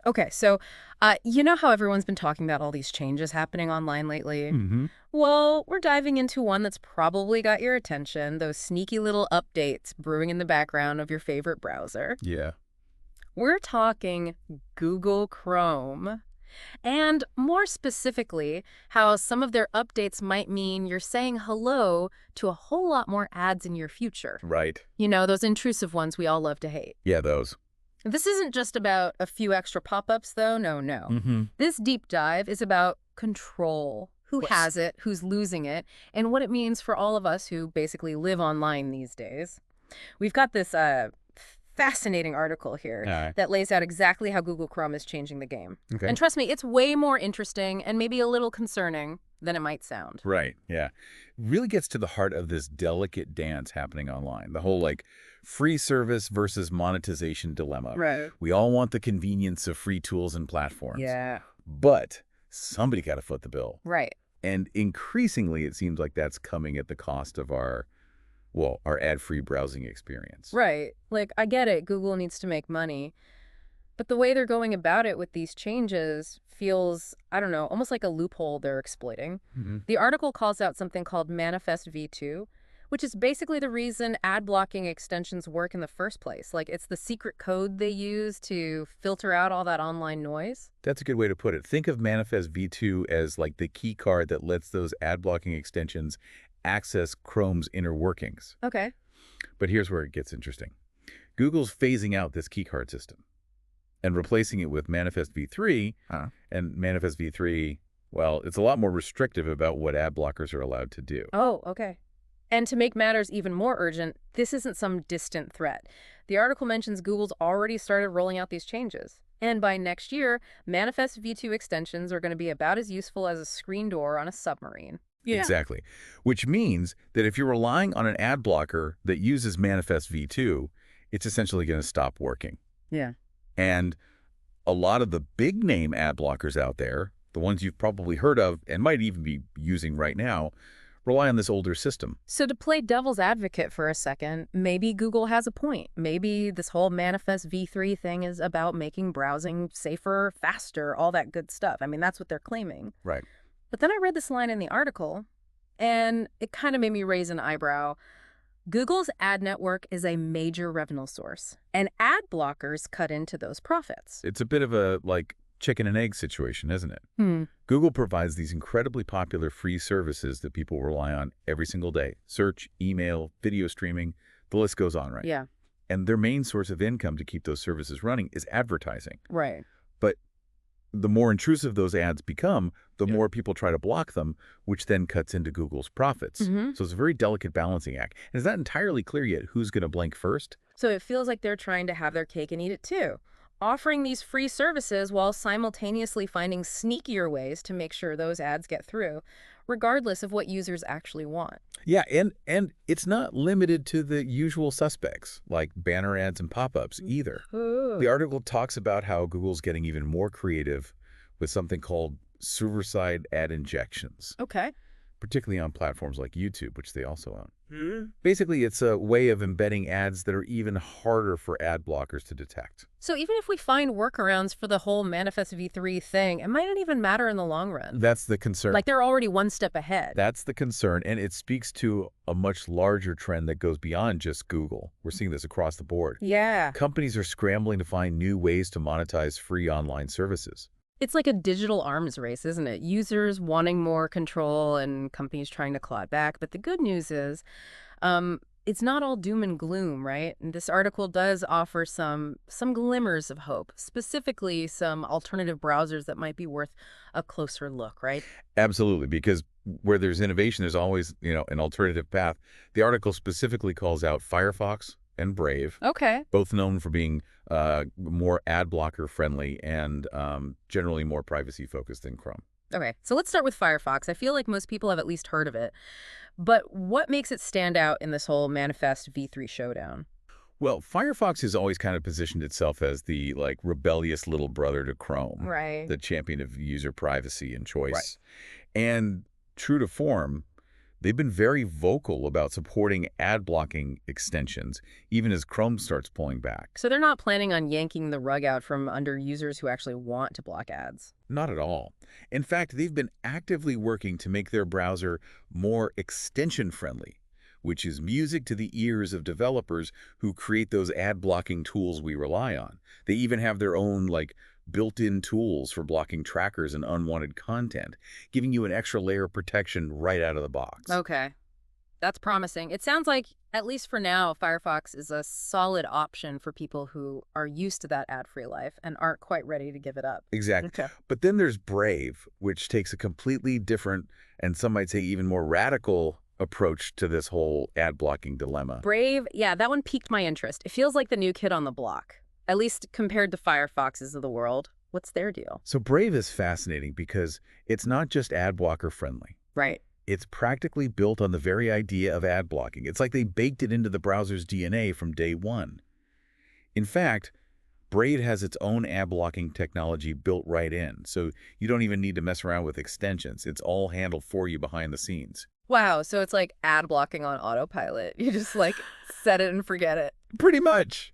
Okay, so you know how everyone's been talking about all these changes happening online lately? Hmm. Well, we're diving into one that's probably got your attention, those sneaky little updates brewing in the background of your favorite browser. Yeah. We're talking Google Chrome. And more specifically, how some of their updates might mean you're saying hello to a whole lot more ads in your future. Right. You know, those intrusive ones we all love to hate. Yeah, those. This isn't just about a few extra pop-ups, though. No, no. Hmm. This deep dive is about control. Who What's has it, who's losing it, and what it means for all of us who basically live online these days. We've got this fascinating article here all right. that lays out exactly how Google Chrome is changing the game. Okay. And trust me, it's way more interesting and maybe a little concerning than it might sound. Right. Yeah. Really gets to the heart of this delicate dance happening online. The whole free service versus monetization dilemma. Right. We all want the convenience of free tools and platforms. Yeah. But somebody got to foot the bill. Right. And increasingly, it seems like that's coming at the cost of our ad-free browsing experience. Right. Like, I get it. Google needs to make money. But the way they're going about it with these changes feels, I don't know, almost like a loophole they're exploiting. Hmm. The article calls out something called Manifest V2, which is basically the reason ad blocking extensions work in the first place. Like, it's the secret code they use to filter out all that online noise. That's a good way to put it. Think of Manifest V2 as like the key card that lets those ad-blocking extensions access Chrome's inner workings. Okay. But here's where it gets interesting. Google's phasing out this keycard system and replacing it with Manifest V3. And Manifest V3, well, it's a lot more restrictive about what ad blockers are allowed to do. Oh, okay. And to make matters even more urgent, this isn't some distant threat. The article mentions Google's already started rolling out these changes. And by next year, Manifest V2 extensions are going to be about as useful as a screen door on a submarine. Yeah. Exactly. Which means that if you're relying on an ad blocker that uses Manifest V2, it's essentially going to stop working. Yeah. And a lot of the big name ad blockers out there, the ones you've probably heard of and might even be using right now, rely on this older system. So to play devil's advocate for a second, maybe Google has a point. Maybe this whole Manifest V3 thing is about making browsing safer, faster, all that good stuff. I mean, that's what they're claiming. Right. But then I read this line in the article, and it kind of made me raise an eyebrow. Google's ad network is a major revenue source, and ad blockers cut into those profits. It's a bit of a, chicken and egg situation, isn't it? Hmm. Google provides these incredibly popular free services that people rely on every single day. Search, email, video streaming, the list goes on, right? Yeah. And their main source of income to keep those services running is advertising. Right. But the more intrusive those ads become, the more people try to block them, which then cuts into Google's profits. Mm-hmm. So it's a very delicate balancing act. And it's not entirely clear yet who's going to blink first. So it feels like they're trying to have their cake and eat it too, offering these free services while simultaneously finding sneakier ways to make sure those ads get through, regardless of what users actually want. Yeah, and it's not limited to the usual suspects, like banner ads and pop-ups either. Ooh. The article talks about how Google's getting even more creative with something called server-side ad injections, Okay. particularly on platforms like YouTube, which they also own. Basically, it's a way of embedding ads that are even harder for ad blockers to detect. So even if we find workarounds for the whole Manifest V3 thing, it might not even matter in the long run. That's the concern. Like they're already one step ahead. That's the concern, and it speaks to a much larger trend that goes beyond just Google. We're seeing this across the board. Yeah. Companies are scrambling to find new ways to monetize free online services. It's like a digital arms race, isn't it? Users wanting more control and companies trying to claw it back. But the good news is it's not all doom and gloom, right? And this article does offer some glimmers of hope, specifically some alternative browsers that might be worth a closer look, right? Absolutely, because where there's innovation, there's always, an alternative path. The article specifically calls out Firefox and Brave, Okay. both known for being more ad blocker friendly and generally more privacy focused than Chrome. Okay, so let's start with Firefox. I feel like most people have at least heard of it. But what makes it stand out in this whole Manifest V3 showdown? Well, Firefox has always kind of positioned itself as the rebellious little brother to Chrome, Right. the champion of user privacy and choice. Right. And true to form, They've been very vocal about supporting ad blocking extensions, even as Chrome starts pulling back. So they're not planning on yanking the rug out from under users who actually want to block ads. Not at all. In fact, they've been actively working to make their browser more extension-friendly, which is music to the ears of developers who create those ad-blocking tools we rely on. They even have their own, built-in tools for blocking trackers and unwanted content, giving you an extra layer of protection right out of the box. Okay. That's promising. It sounds like, at least for now, Firefox is a solid option for people who are used to that ad-free life and aren't quite ready to give it up. Exactly. Okay. But then there's Brave, which takes a completely different, and some might say even more radical, approach to this whole ad-blocking dilemma. Brave, yeah, that one piqued my interest. It feels like the new kid on the block, at least compared to Firefoxes of the world. What's their deal? So Brave is fascinating because it's not just ad blocker friendly. Right. It's practically built on the very idea of ad blocking. It's like they baked it into the browser's DNA from day one. In fact, Brave has its own ad blocking technology built right in, so you don't even need to mess around with extensions. It's all handled for you behind the scenes. Wow, so it's like ad blocking on autopilot. You just set it and forget it. Pretty much.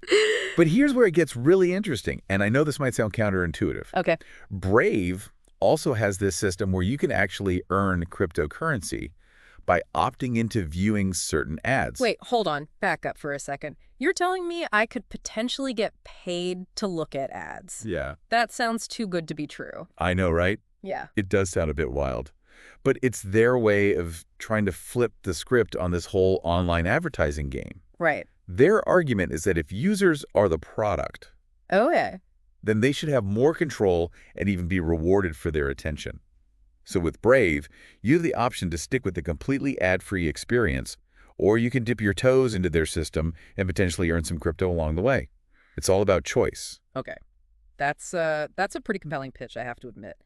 But here's where it gets really interesting, and I know this might sound counterintuitive. Okay. Brave also has this system where you can actually earn cryptocurrency by opting into viewing certain ads. Wait, hold on. Back up for a second. You're telling me I could potentially get paid to look at ads? Yeah. That sounds too good to be true. I know, right? Yeah. It does sound a bit wild. But it's their way of trying to flip the script on this whole online advertising game. Right. Their argument is that if users are the product, Okay. then they should have more control and even be rewarded for their attention. So with Brave, you have the option to stick with the completely ad-free experience, or you can dip your toes into their system and potentially earn some crypto along the way. It's all about choice. Okay. That's a pretty compelling pitch, I have to admit.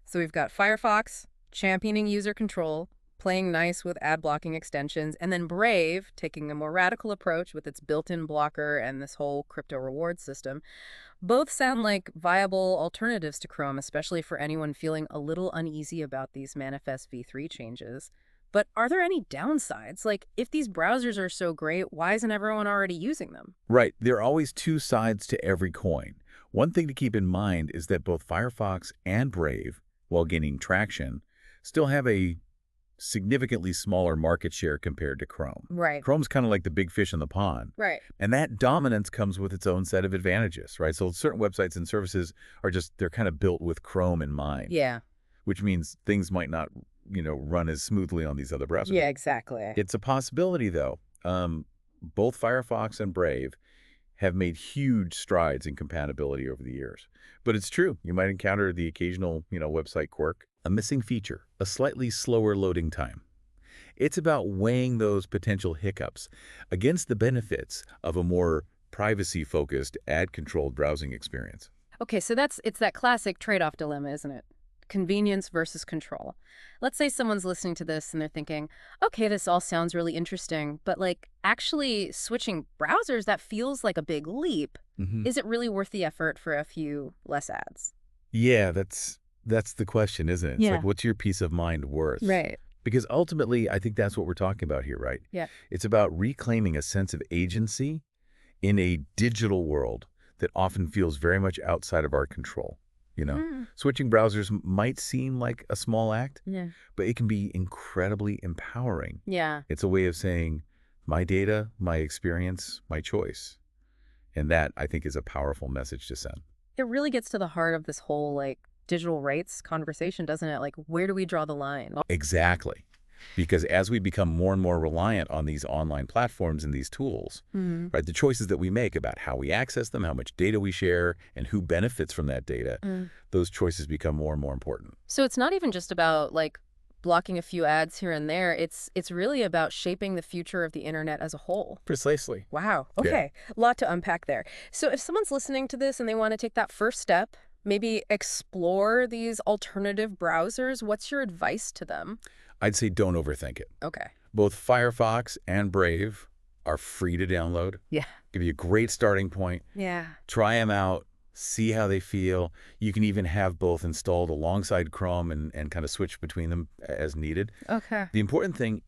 So we've got Firefox championing user control, playing nice with ad blocking extensions, and then Brave taking a more radical approach with its built-in blocker and this whole crypto reward system. Both sound like viable alternatives to Chrome, especially for anyone feeling a little uneasy about these Manifest v3 changes. But are there any downsides? If these browsers are so great, why isn't everyone already using them? Right. There are always two sides to every coin. One thing to keep in mind is that both Firefox and Brave, while gaining traction, still have a significantly smaller market share compared to Chrome. Right. Chrome's kind of like the big fish in the pond. Right. And that dominance comes with its own set of advantages, right? So certain websites and services they're kind of built with Chrome in mind. Yeah. Which means things might not, run as smoothly on these other browsers. Yeah, exactly. It's a possibility, though. Both Firefox and Brave have made huge strides in compatibility over the years. But it's true. You might encounter the occasional, website quirk, a missing feature, a slightly slower loading time. It's about weighing those potential hiccups against the benefits of a more privacy-focused, ad-controlled browsing experience. Okay, so it's that classic trade-off dilemma, isn't it? Convenience versus control. Let's say someone's listening to this and they're thinking, okay, this all sounds really interesting, but actually switching browsers, that feels like a big leap. Is it really worth the effort for a few less ads? Yeah, that's the question, isn't it? It's Yeah. what's your peace of mind worth? Right. Because ultimately, I think that's what we're talking about here, right? Yeah. It's about reclaiming a sense of agency in a digital world that often feels very much outside of our control. Switching browsers might seem like a small act, Yeah. but it can be incredibly empowering. Yeah. It's a way of saying, my data, my experience, my choice. And that, I think, is a powerful message to send. It really gets to the heart of this whole digital rights conversation, doesn't it? Where do we draw the line? Exactly. Because as we become more and more reliant on these online platforms and these tools, right, the choices that we make about how we access them, how much data we share, and who benefits from that data, those choices become more and more important. So it's not even just about blocking a few ads here and there. It's really about shaping the future of the internet as a whole. Precisely. Wow. Okay. A lot to unpack there. So if someone's listening to this and they want to take that first step, maybe explore these alternative browsers, what's your advice to them? I'd say don't overthink it. Okay. Both Firefox and Brave are free to download. Yeah. Give you a great starting point. Yeah. Try them out. See how they feel. You can even have both installed alongside Chrome and kind of switch between them as needed. Okay. The important thing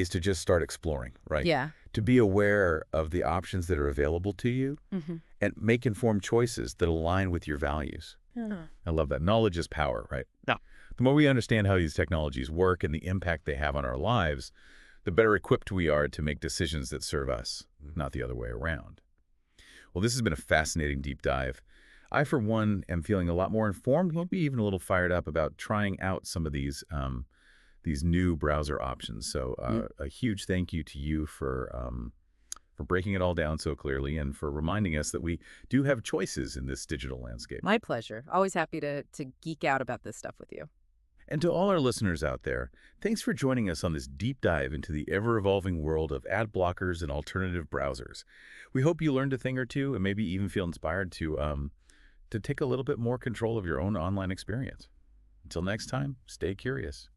is to just start exploring, right? Yeah. To be aware of the options that are available to you Hmm. and make informed choices that align with your values. Yeah. I love that. Knowledge is power, right? Yeah. The more we understand how these technologies work and the impact they have on our lives, the better equipped we are to make decisions that serve us, not the other way around. Well, this has been a fascinating deep dive. I, for one, am feeling a lot more informed, maybe even a little fired up about trying out some of these new browser options. So a huge thank you to you for breaking it all down so clearly and for reminding us that we do have choices in this digital landscape. My pleasure. Always happy to geek out about this stuff with you. And to all our listeners out there, thanks for joining us on this deep dive into the ever-evolving world of ad blockers and alternative browsers. We hope you learned a thing or two and maybe even feel inspired to take a little bit more control of your own online experience. Until next time, stay curious.